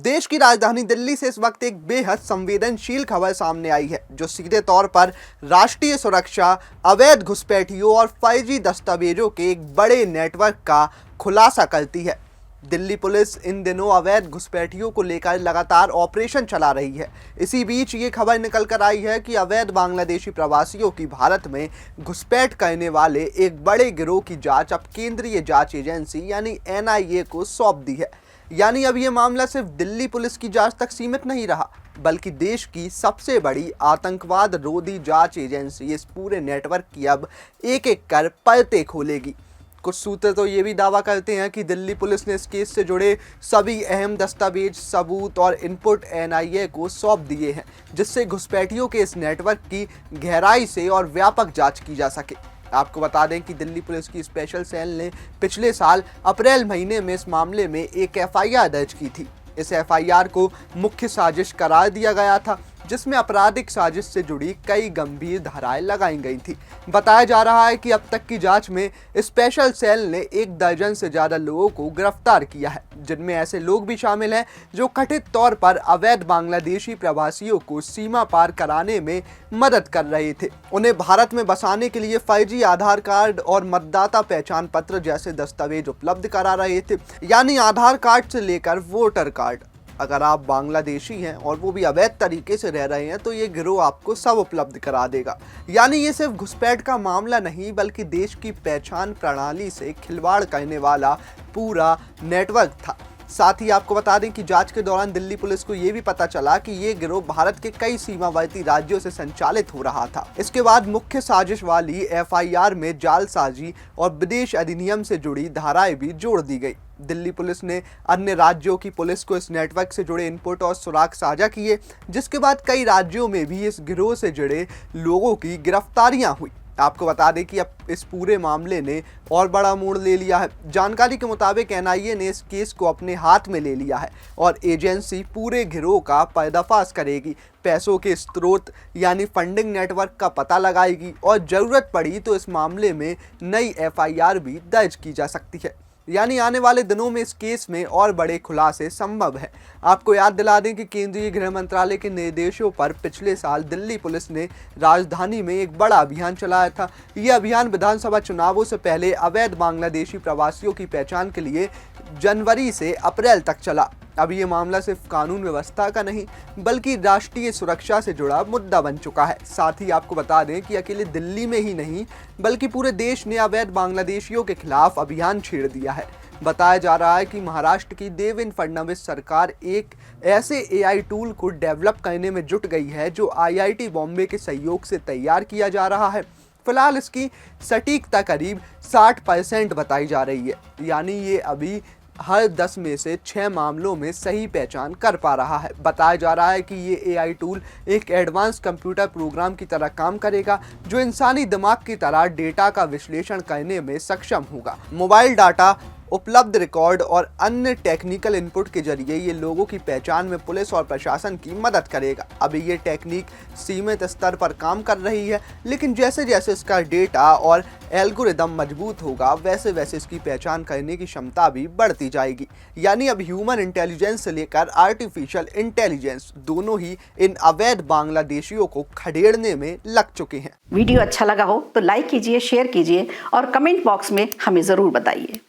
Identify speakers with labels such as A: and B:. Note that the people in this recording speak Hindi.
A: देश की राजधानी दिल्ली से इस वक्त एक बेहद संवेदनशील खबर सामने आई है, जो सीधे तौर पर राष्ट्रीय सुरक्षा, अवैध घुसपैठियों और फर्जी दस्तावेजों के एक बड़े नेटवर्क का खुलासा करती है। दिल्ली पुलिस इन दिनों अवैध घुसपैठियों को लेकर लगातार ऑपरेशन चला रही है। इसी बीच ये खबर निकल कर आई है कि अवैध बांग्लादेशी प्रवासियों की भारत में घुसपैठ करने वाले एक बड़े गिरोह की जांच अब केंद्रीय जांच एजेंसी यानी NIA को सौंप दी है। यानी अब ये मामला सिर्फ दिल्ली पुलिस की जांच तक सीमित नहीं रहा, बल्कि देश की सबसे बड़ी आतंकवाद रोधी जांच एजेंसी इस पूरे नेटवर्क की अब एक एक कर परतें खोलेगी। कुछ सूत्र तो ये भी दावा करते हैं कि दिल्ली पुलिस ने इस केस से जुड़े सभी अहम दस्तावेज, सबूत और इनपुट NIA को सौंप दिए हैं, जिससे घुसपैठियों के इस नेटवर्क की गहराई से और व्यापक जांच की जा सके। आपको बता दें कि दिल्ली पुलिस की स्पेशल सेल ने पिछले साल अप्रैल महीने में इस मामले में एक FIR दर्ज की थी। इस FIR को मुख्य साजिश करार दिया गया था, जिसमें आपराधिक साजिश से जुड़ी कई गंभीर धाराएं लगाई गई थी। बताया जा रहा है कि अब तक की जांच में स्पेशल सेल ने 1 दर्जन से ज़्यादा लोगों को गिरफ्तार किया है, जिनमें ऐसे लोग भी शामिल हैं जो कथित तौर पर अवैध बांग्लादेशी प्रवासियों को सीमा पार कराने में मदद कर रहे थे। उन्हें भारत में बसाने के लिए फर्जी आधार कार्ड और मतदाता पहचान पत्र जैसे दस्तावेज उपलब्ध करा रहे थे, यानी आधार कार्ड से लेकर वोटर कार्ड। अगर आप बांग्लादेशी हैं और वो भी अवैध तरीके से रह रहे हैं तो ये गिरोह आपको सब उपलब्ध करा देगा। यानी ये सिर्फ घुसपैठ का मामला नहीं, बल्कि देश की पहचान प्रणाली से खिलवाड़ करने वाला पूरा नेटवर्क था। साथ ही आपको बता दें कि जांच के दौरान दिल्ली पुलिस को ये भी पता चला कि ये गिरोह भारत के कई सीमावर्ती राज्यों से संचालित हो रहा था। इसके बाद मुख्य साजिश वाली FIR में जालसाजी और विदेश अधिनियम से जुड़ी धाराएं भी जोड़ दी गई। दिल्ली पुलिस ने अन्य राज्यों की पुलिस को इस नेटवर्क से जुड़े इनपुट और सुराग साझा किए, जिसके बाद कई राज्यों में भी इस गिरोह से जुड़े लोगों की गिरफ्तारियां हुई। आपको बता दें कि अब इस पूरे मामले ने और बड़ा मोड़ ले लिया है। जानकारी के मुताबिक NIA ने इस केस को अपने हाथ में ले लिया है और एजेंसी पूरे गिरोह का पर्दाफाश करेगी, पैसों के स्रोत यानी फंडिंग नेटवर्क का पता लगाएगी और ज़रूरत पड़ी तो इस मामले में नई FIR भी दर्ज की जा सकती है। यानी आने वाले दिनों में इस केस में और बड़े खुलासे संभव है। आपको याद दिला दें कि केंद्रीय गृह मंत्रालय के निर्देशों पर पिछले साल दिल्ली पुलिस ने राजधानी में एक बड़ा अभियान चलाया था। यह अभियान विधानसभा चुनावों से पहले अवैध बांग्लादेशी प्रवासियों की पहचान के लिए जनवरी से अप्रैल तक चला। अब ये मामला सिर्फ कानून व्यवस्था का नहीं, बल्कि राष्ट्रीय सुरक्षा से जुड़ा मुद्दा बन चुका है। साथ ही आपको बता दें कि अकेले दिल्ली में ही नहीं, बल्कि पूरे देश ने अवैध बांग्लादेशियों के खिलाफ अभियान छेड़ दिया है। बताया जा रहा है कि महाराष्ट्र की देवेंद्र फडणवीस सरकार एक ऐसे AI टूल को डेवलप करने में जुट गई है, जो IIT बॉम्बे के सहयोग से तैयार किया जा रहा है। फिलहाल इसकी सटीकता करीब 60% बताई जा रही है, यानी ये अभी हर 10 में से 6 मामलों में सही पहचान कर पा रहा है। बताया जा रहा है कि ये AI टूल एक एडवांस कंप्यूटर प्रोग्राम की तरह काम करेगा, जो इंसानी दिमाग की तरह डेटा का विश्लेषण करने में सक्षम होगा। मोबाइल डाटा, उपलब्ध रिकॉर्ड और अन्य टेक्निकल इनपुट के जरिए ये लोगों की पहचान में पुलिस और प्रशासन की मदद करेगा। अभी ये टेक्निक सीमित स्तर पर काम कर रही है, लेकिन जैसे जैसे इसका डेटा और एल्गोरिदम मजबूत होगा, वैसे वैसे इसकी पहचान करने की क्षमता भी बढ़ती जाएगी। यानी अब ह्यूमन इंटेलिजेंस से लेकर आर्टिफिशियल इंटेलिजेंस दोनों ही इन अवैध बांग्लादेशियों को खदेड़ने में लग चुके हैं।
B: वीडियो अच्छा लगा हो तो लाइक कीजिए, शेयर कीजिए और कमेंट बॉक्स में हमें ज़रूर बताइए।